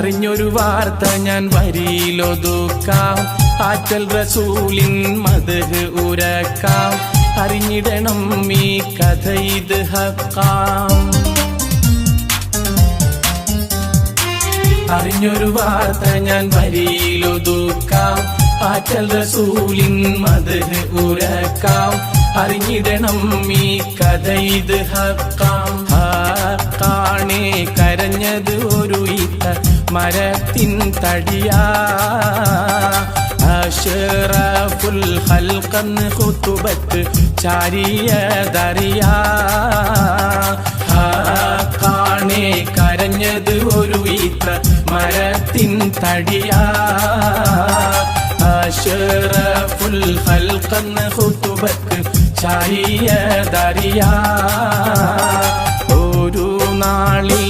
അറിഞ്ഞൊരു വാർത്ത ഞാൻ വരിയിലൊതുക്കാം, ആറ്റൽ റസൂലിൻ മദ്ഹ് ഉരക്കാം, അറിഞ്ഞിടണം ഈ കഥ ഇത് ഹക്കാം. അറിഞ്ഞൊരു വാർത്ത ഞാൻ വരിയിലൊതുക്കാം, ആറ്റൽ റസൂലിൻ മദ്ഹ് ഉരക്കാം, അറിഞ്ഞിടണം ഈ കഥ ഇത് ഹക്കാം. ഹക്കാണേ കരഞ്ഞത് ഒരു ഈത്ത മരത്തിൻ തടിയാ, അഷ്റഫുൽ ഖൽഖന്ന് ഖുതുബത്ത് ചാരിയതറിയാ. ഹക്കാണേ കരഞ്ഞത് ഒരു ഈത്ത മരത്തിൻ തടിയാ, അഷ്റഫുൽ ഖൽഖന്ന് ഖുതുബത്ത് ചാരിയതറിയാ. ഒരു നാളിൽ